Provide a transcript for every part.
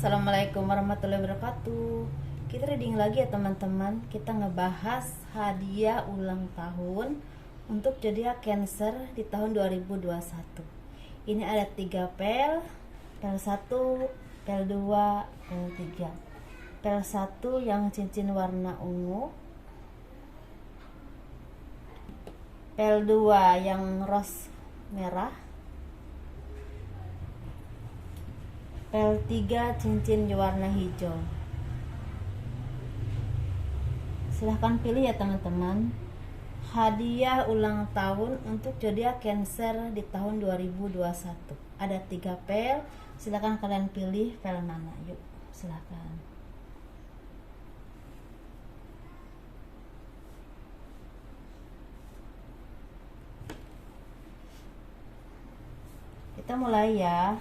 Assalamualaikum warahmatullahi wabarakatuh. Kita reading lagi ya teman-teman. Kita ngebahas hadiah ulang tahun untuk zodiak Cancer di tahun 2021. Ini ada 3 pel 1, pel 2, pel 3. Pel 1 yang cincin warna ungu. Pel 2 yang rose merah. Pel 3 cincin warna hijau. Silahkan pilih ya teman-teman. Hadiah ulang tahun untuk zodiak Cancer di tahun 2021. Ada 3 pel. Silahkan kalian pilih pel mana. Yuk, silahkan. Kita mulai ya.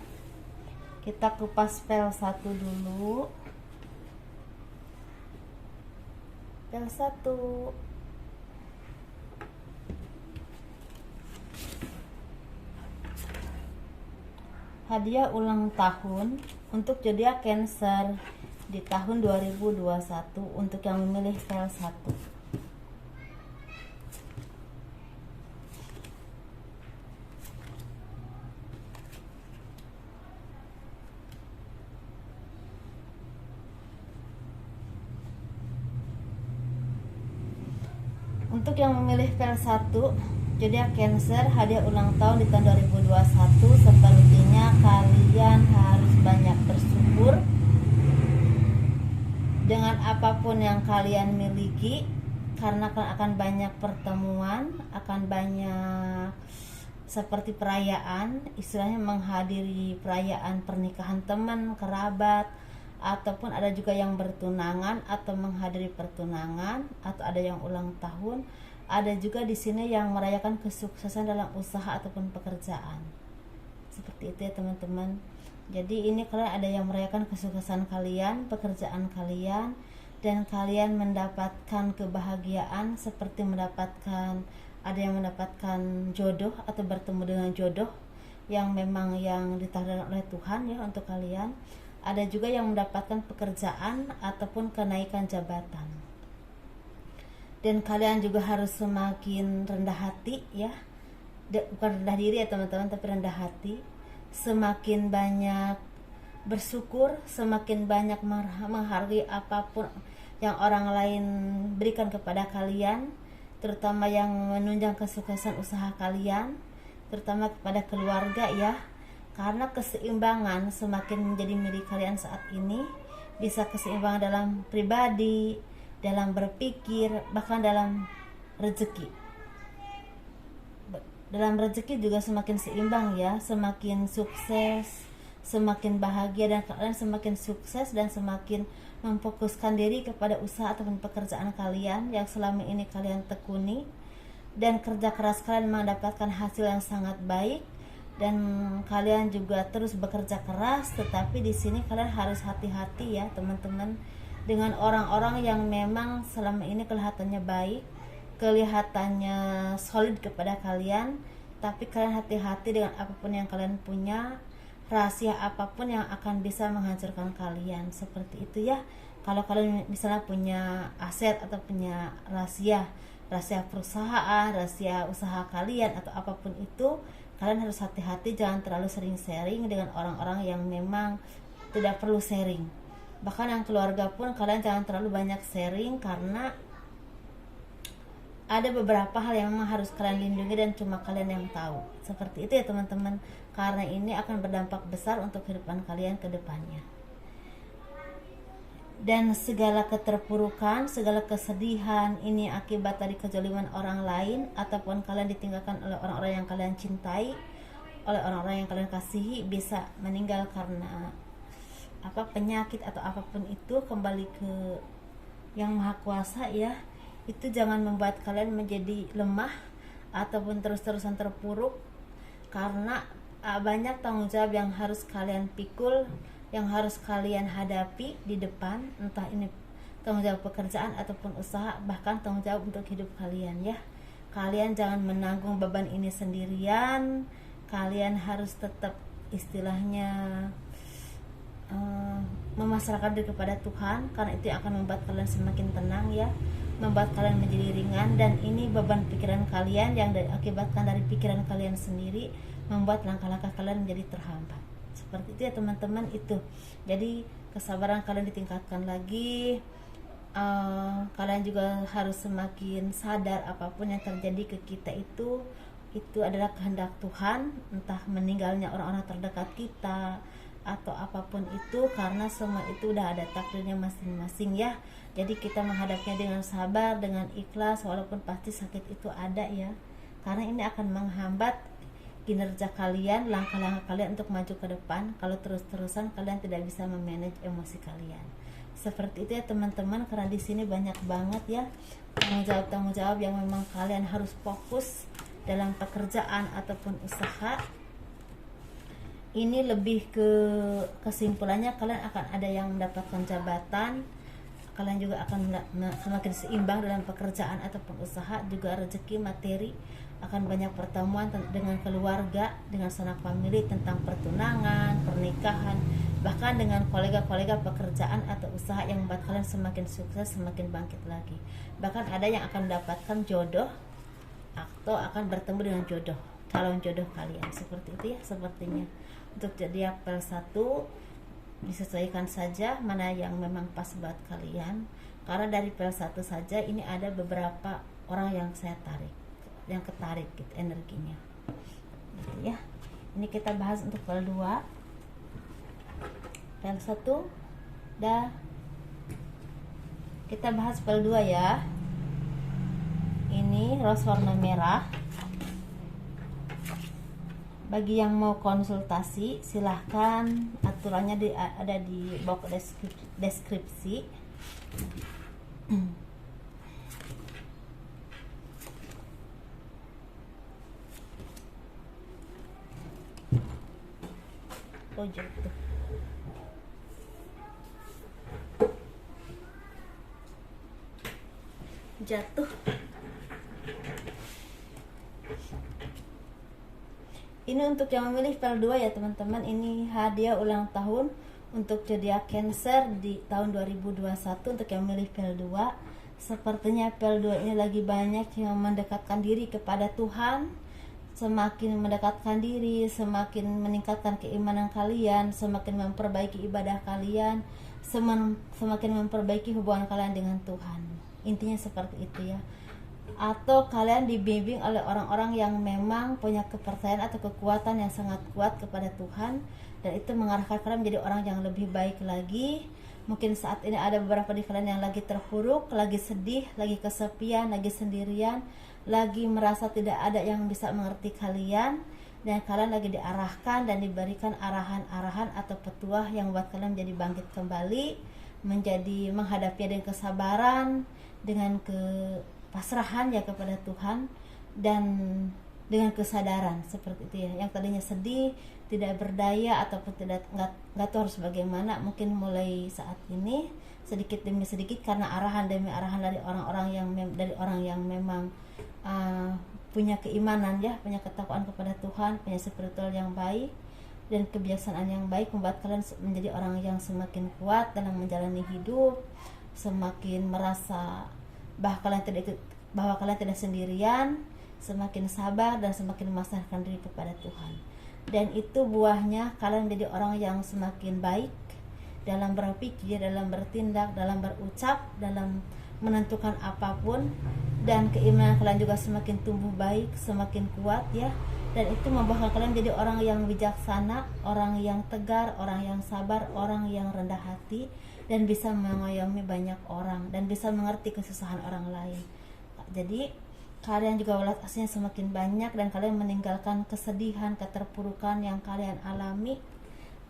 Kita kupas pel 1 dulu. Pel 1. Hadiah ulang tahun untuk zodiak Cancer di tahun 2021 untuk yang memilih pel 1. Untuk yang memilih pel 1 zodiak Cancer, hadiah ulang tahun di tahun 2021 sepertinya kalian harus banyak bersyukur dengan apapun yang kalian miliki, karena akan banyak pertemuan, akan banyak seperti perayaan, istilahnya menghadiri perayaan pernikahan teman, kerabat, ataupun ada juga yang bertunangan atau menghadiri pertunangan, atau ada yang ulang tahun. Ada juga di sini yang merayakan kesuksesan dalam usaha ataupun pekerjaan. Seperti itu ya teman-teman. Jadi ini kalian ada yang merayakan kesuksesan kalian, pekerjaan kalian, dan kalian mendapatkan kebahagiaan seperti ada yang mendapatkan jodoh atau bertemu dengan jodoh yang memang yang ditakdirkan oleh Tuhan ya untuk kalian. Ada juga yang mendapatkan pekerjaan ataupun kenaikan jabatan. Dan kalian juga harus semakin rendah hati ya. Bukan rendah diri ya teman-teman, tapi rendah hati. Semakin banyak bersyukur, semakin banyak menghargai apapun yang orang lain berikan kepada kalian, terutama yang menunjang kesuksesan usaha kalian, terutama kepada keluarga ya. Karena keseimbangan semakin menjadi milik kalian saat ini. Bisa keseimbangan dalam pribadi, dalam berpikir, bahkan dalam rezeki. Dalam rezeki juga semakin seimbang ya, semakin sukses, semakin bahagia, dan kalian semakin sukses dan semakin memfokuskan diri kepada usaha ataupun pekerjaan kalian yang selama ini kalian tekuni, dan kerja keras kalian mendapatkan hasil yang sangat baik. Dan kalian juga terus bekerja keras, tetapi di sini kalian harus hati-hati ya teman-teman dengan orang-orang yang memang selama ini kelihatannya baik, kelihatannya solid kepada kalian, tapi kalian hati-hati dengan apapun yang kalian punya, rahasia apapun yang akan bisa menghancurkan kalian. Seperti itu ya. Kalau kalian misalnya punya aset atau punya rahasia perusahaan, rahasia usaha kalian atau apapun itu, kalian harus hati-hati, jangan terlalu sering sharing dengan orang-orang yang memang tidak perlu sharing. Bahkan yang keluarga pun kalian jangan terlalu banyak sharing, karena ada beberapa hal yang memang harus kalian lindungi dan cuma kalian yang tahu. Seperti itu ya teman-teman, karena ini akan berdampak besar untuk kehidupan kalian ke depannya. Dan segala keterpurukan, segala kesedihan ini akibat dari kezaliman orang lain, ataupun kalian ditinggalkan oleh orang-orang yang kalian cintai, oleh orang-orang yang kalian kasihi, bisa meninggal karena penyakit atau apapun itu, kembali ke yang maha kuasa ya. Itu jangan membuat kalian menjadi lemah ataupun terus-terusan terpuruk, karena banyak tanggung jawab yang harus kalian pikul, yang harus kalian hadapi di depan, entah ini tanggung jawab pekerjaan ataupun usaha, bahkan tanggung jawab untuk hidup kalian ya. Kalian jangan menanggung beban ini sendirian. Kalian harus tetap istilahnya memasrahkan diri kepada Tuhan, karena itu yang akan membuat kalian semakin tenang ya, membuat kalian menjadi ringan. Dan ini beban pikiran kalian yang akibatkan dari pikiran kalian sendiri membuat langkah-langkah kalian menjadi terhambat. Seperti itu ya teman-teman. Itu jadi kesabaran kalian ditingkatkan lagi. Kalian juga harus semakin sadar apapun yang terjadi ke kita itu adalah kehendak Tuhan, entah meninggalnya orang-orang terdekat kita atau apapun itu, karena semua itu udah ada takdirnya masing-masing ya. Jadi kita menghadapinya dengan sabar, dengan ikhlas, walaupun pasti sakit itu ada ya, karena ini akan menghambat kinerja kalian, langkah-langkah kalian untuk maju ke depan. Kalau terus-terusan kalian tidak bisa memanage emosi kalian. Seperti itu ya teman-teman, karena di sini banyak banget ya tanggung jawab yang memang kalian harus fokus dalam pekerjaan ataupun usaha. Ini lebih ke kesimpulannya, kalian akan ada yang mendapatkan jabatan, kalian juga akan semakin seimbang dalam pekerjaan ataupun usaha, juga rezeki materi, akan banyak pertemuan dengan keluarga, dengan sanak famili, tentang pertunangan, pernikahan, bahkan dengan kolega-kolega pekerjaan atau usaha yang membuat kalian semakin sukses, semakin bangkit lagi. Bahkan ada yang akan mendapatkan jodoh atau akan bertemu dengan jodoh, calon jodoh kalian. Seperti itu ya sepertinya. Untuk jadi apel 1 disesuaikan saja mana yang memang pas buat kalian, karena dari pel 1 saja ini ada beberapa orang yang saya tarik, yang ketarik gitu energinya gitu ya. Ini kita bahas untuk pel 2. Pel 1 dah kita bahas pel 2 ya. Ini rose warna merah. Bagi yang mau konsultasi silahkan, aturannya ada di box deskripsi. Oh jatuh. Jatuh. Ini untuk yang memilih pel 2 ya teman-teman. Ini hadiah ulang tahun untuk zodiak Cancer di tahun 2021 untuk yang memilih pel 2. Sepertinya pel 2 ini lagi banyak yang mendekatkan diri kepada Tuhan. Semakin mendekatkan diri, semakin meningkatkan keimanan kalian, semakin memperbaiki ibadah kalian, semakin memperbaiki hubungan kalian dengan Tuhan. Intinya seperti itu ya. Atau kalian dibimbing oleh orang-orang yang memang punya kepercayaan atau kekuatan yang sangat kuat kepada Tuhan, dan itu mengarahkan kalian menjadi orang yang lebih baik lagi. Mungkin saat ini ada beberapa di kalian yang lagi terpuruk, lagi sedih, lagi kesepian, lagi sendirian, lagi merasa tidak ada yang bisa mengerti kalian, dan kalian lagi diarahkan dan diberikan arahan-arahan atau petuah yang membuat kalian menjadi bangkit kembali, menjadi menghadapi dengan kesabaran, dengan pasrahan ya kepada Tuhan, dan dengan kesadaran seperti itu ya. Yang tadinya sedih, tidak berdaya ataupun nggak tahu harus bagaimana, mungkin mulai saat ini sedikit demi sedikit, karena arahan demi arahan dari orang yang memang punya keimanan ya, punya ketakwaan kepada Tuhan, punya spiritual yang baik dan kebiasaan yang baik, membuat kalian menjadi orang yang semakin kuat dalam menjalani hidup, semakin merasa bahwa kalian tidak sendirian, semakin sabar dan semakin memasrahkan diri kepada Tuhan. Dan itu buahnya kalian menjadi orang yang semakin baik dalam berpikir, dalam bertindak, dalam berucap, dalam menentukan apapun, dan keimanan kalian juga semakin tumbuh baik, semakin kuat ya. Dan itu membuahkan kalian menjadi orang yang bijaksana, orang yang tegar, orang yang sabar, orang yang rendah hati, dan bisa mengayomi banyak orang, dan bisa mengerti kesusahan orang lain. Jadi kalian juga welas aslinya semakin banyak, dan kalian meninggalkan kesedihan, keterpurukan yang kalian alami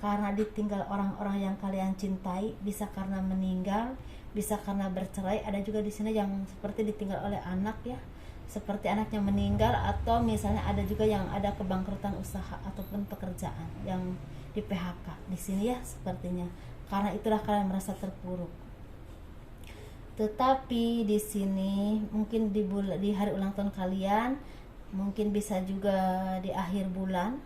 karena ditinggal orang-orang yang kalian cintai, bisa karena meninggal, bisa karena bercerai. Ada juga di sini yang seperti ditinggal oleh anak ya, seperti anaknya meninggal, atau misalnya ada juga yang ada kebangkrutan usaha ataupun pekerjaan yang di PHK di sini ya sepertinya. Karena itulah kalian merasa terpuruk. Tetapi di sini mungkin di hari ulang tahun kalian, mungkin bisa juga di akhir bulan,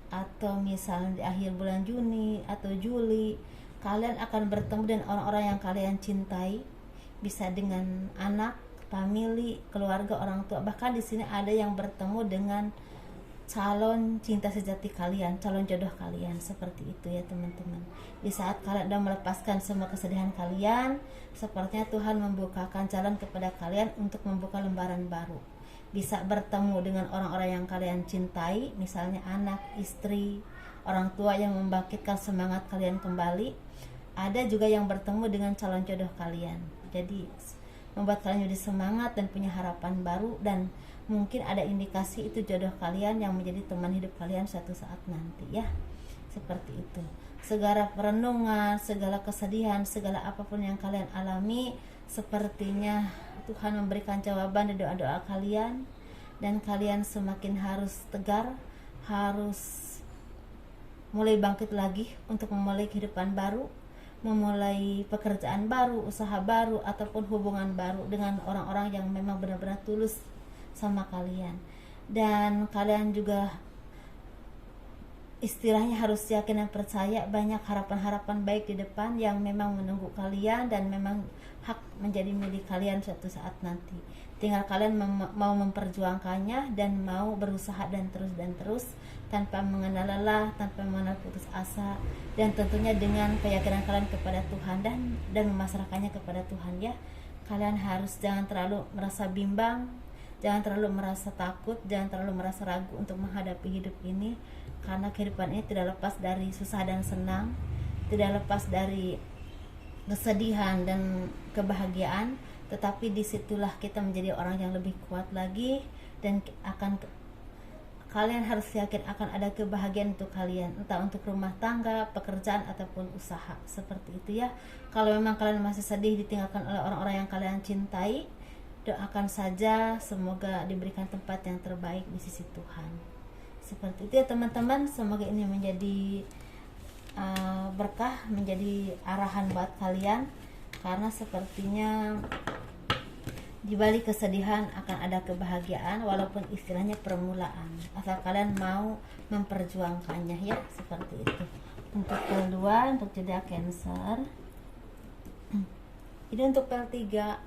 atau misalnya di akhir bulan Juni atau Juli, kalian akan bertemu dengan orang-orang yang kalian cintai, bisa dengan anak, family, keluarga, orang tua. Bahkan di sini ada yang bertemu dengan calon cinta sejati kalian, calon jodoh kalian, seperti itu ya teman-teman. Di saat kalian sudah melepaskan semua kesedihan kalian, sepertinya Tuhan membukakan jalan kepada kalian untuk membuka lembaran baru. Bisa bertemu dengan orang-orang yang kalian cintai, misalnya anak, istri, orang tua yang membangkitkan semangat kalian kembali. Ada juga yang bertemu dengan calon jodoh kalian, jadi membuat kalian jadi semangat dan punya harapan baru, dan mungkin ada indikasi itu jodoh kalian yang menjadi teman hidup kalian suatu saat nanti ya. Seperti itu. Segala perenungan, segala kesedihan, segala apapun yang kalian alami, sepertinya Tuhan memberikan jawaban di doa-doa kalian, dan kalian semakin harus tegar, harus mulai bangkit lagi untuk memulai kehidupan baru, memulai pekerjaan baru, usaha baru, ataupun hubungan baru dengan orang-orang yang memang benar-benar tulus sama kalian. Dan kalian juga istilahnya harus yakin dan percaya banyak harapan-harapan baik di depan yang memang menunggu kalian dan memang hak menjadi milik kalian suatu saat nanti. Tinggal kalian mau memperjuangkannya dan mau berusaha dan terus tanpa mengenal lelah, tanpa mengenal putus asa, dan tentunya dengan keyakinan kalian kepada Tuhan dan memasrahkannya kepada Tuhan ya. Kalian harus jangan terlalu merasa bimbang, jangan terlalu merasa takut, jangan terlalu merasa ragu untuk menghadapi hidup ini, karena kehidupan ini tidak lepas dari susah dan senang, tidak lepas dari kesedihan dan kebahagiaan, tetapi disitulah kita menjadi orang yang lebih kuat lagi, dan kalian harus yakin akan ada kebahagiaan untuk kalian, entah untuk rumah tangga, pekerjaan, ataupun usaha. Seperti itu ya. Kalau memang kalian masih sedih ditinggalkan oleh orang-orang yang kalian cintai, doakan saja semoga diberikan tempat yang terbaik di sisi Tuhan. Seperti itu ya teman-teman. Semoga ini menjadi berkah, menjadi arahan buat kalian, karena sepertinya di balik kesedihan akan ada kebahagiaan, walaupun istilahnya permulaan, asal kalian mau memperjuangkannya ya. Seperti itu. Untuk pel 2, untuk jeda Cancer, ini untuk pel 3,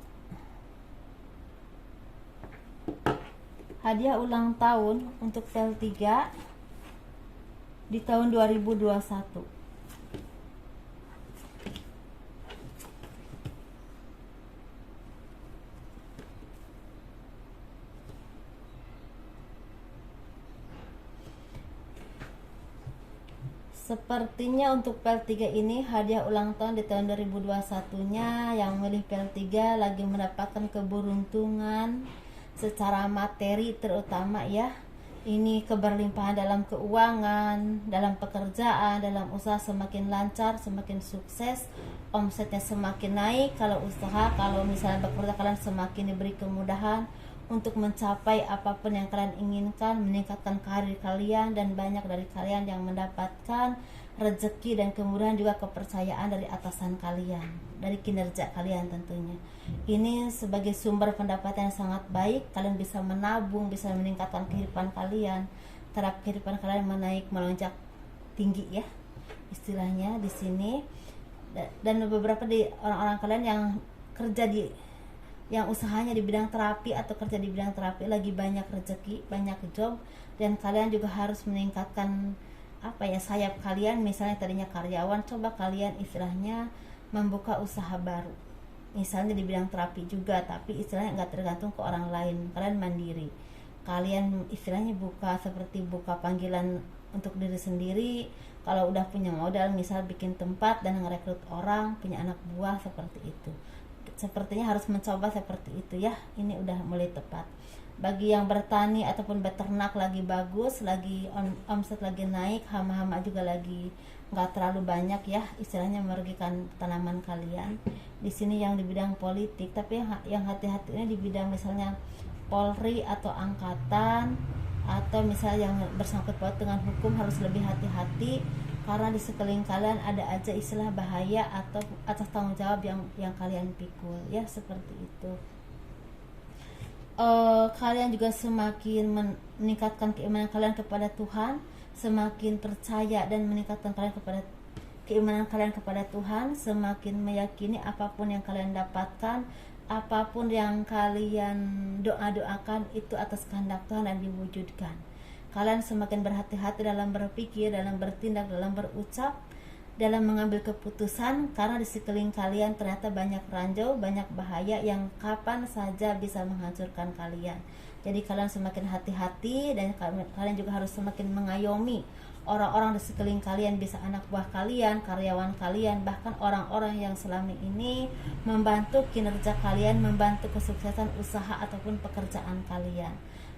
hadiah ulang tahun untuk pel 3 di tahun 2021. Sepertinya untuk pel 3 ini hadiah ulang tahun di tahun 2021-nya yang milih pel 3 lagi mendapatkan keberuntungan secara materi terutama ya. Ini keberlimpahan dalam keuangan, dalam pekerjaan, dalam usaha semakin lancar, semakin sukses, omsetnya semakin naik. Kalau usaha, kalau misalnya bekerja, kalian semakin diberi kemudahan untuk mencapai apapun yang kalian inginkan, meningkatkan karir kalian, dan banyak dari kalian yang mendapatkan rezeki dan kemudahan, juga kepercayaan dari atasan kalian, dari kinerja kalian tentunya. Ini sebagai sumber pendapatan yang sangat baik, kalian bisa menabung, bisa meningkatkan kehidupan kalian, taraf kehidupan kalian menaik, melonjak tinggi ya istilahnya di sini. Dan beberapa di orang-orang kalian yang kerja yang usahanya di bidang terapi atau kerja di bidang terapi lagi banyak rezeki, banyak job, dan kalian juga harus meningkatkan sayap kalian. Misalnya tadinya karyawan, coba kalian istilahnya membuka usaha baru, misalnya di bidang terapi juga, tapi istilahnya nggak tergantung ke orang lain, kalian mandiri. Kalian istilahnya seperti buka panggilan untuk diri sendiri. Kalau udah punya modal, misal bikin tempat dan ngerekrut orang, punya anak buah, seperti itu. Sepertinya harus mencoba seperti itu ya. Ini udah mulai tepat. Bagi yang bertani ataupun beternak lagi bagus, lagi omset lagi naik, hama-hama juga lagi nggak terlalu banyak ya, istilahnya merugikan tanaman kalian. Di sini yang di bidang politik, tapi yang hati-hatinya di bidang misalnya Polri atau angkatan, atau misalnya yang bersangkut paut dengan hukum, harus lebih hati-hati, karena di sekeliling kalian ada aja istilah bahaya atau atas tanggung jawab yang kalian pikul ya. Seperti itu. Kalian juga semakin meningkatkan keimanan kalian kepada Tuhan, semakin percaya dan meningkatkan kalian kepada keimanan kalian kepada Tuhan, semakin meyakini apapun yang kalian dapatkan, apapun yang kalian doa-doakan itu atas kehendak Tuhan dan diwujudkan. Kalian semakin berhati-hati dalam berpikir, dalam bertindak, dalam berucap, dalam mengambil keputusan, karena di sekeliling kalian ternyata banyak ranjau, banyak bahaya yang kapan saja bisa menghancurkan kalian. Jadi kalian semakin hati-hati, dan kalian juga harus semakin mengayomi orang-orang di sekeliling kalian, bisa anak buah kalian, karyawan kalian, bahkan orang-orang yang selama ini membantu kinerja kalian, membantu kesuksesan usaha ataupun pekerjaan kalian.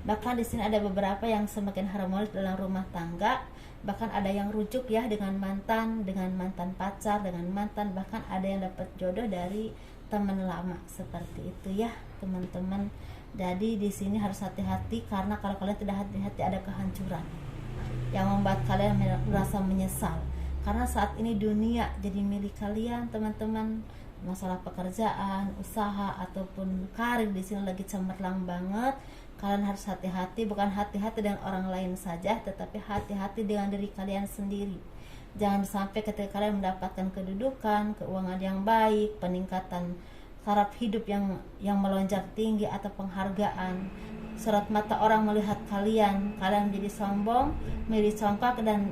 Bahkan di sini ada beberapa yang semakin harmonis dalam rumah tangga, bahkan ada yang rujuk ya dengan mantan pacar, dengan mantan, bahkan ada yang dapat jodoh dari teman lama, seperti itu ya teman-teman. Jadi di sini harus hati-hati, karena kalau kalian tidak hati-hati ada kehancuran yang membuat kalian merasa menyesal. Karena saat ini dunia jadi milik kalian teman-teman. Masalah pekerjaan, usaha ataupun karir di sini lagi cemerlang banget. Kalian harus hati-hati, bukan hati-hati dengan orang lain saja, tetapi hati-hati dengan diri kalian sendiri. Jangan sampai ketika kalian mendapatkan kedudukan, keuangan yang baik, peningkatan taraf hidup yang melonjak tinggi atau penghargaan, sorot mata orang melihat kalian menjadi sombong, menjadi congkak, dan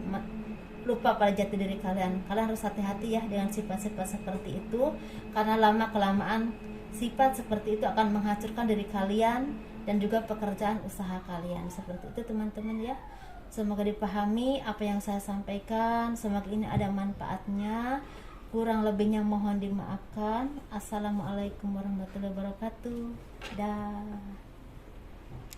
lupa pada jati diri kalian. Kalian harus hati-hati ya dengan sifat-sifat seperti itu, karena lama kelamaan sifat seperti itu akan menghancurkan diri kalian dan juga pekerjaan usaha kalian. Seperti itu teman-teman ya. Semoga dipahami apa yang saya sampaikan, semoga ini ada manfaatnya. Kurang lebihnya mohon dimaafkan. Assalamualaikum warahmatullahi wabarakatuh. Dah.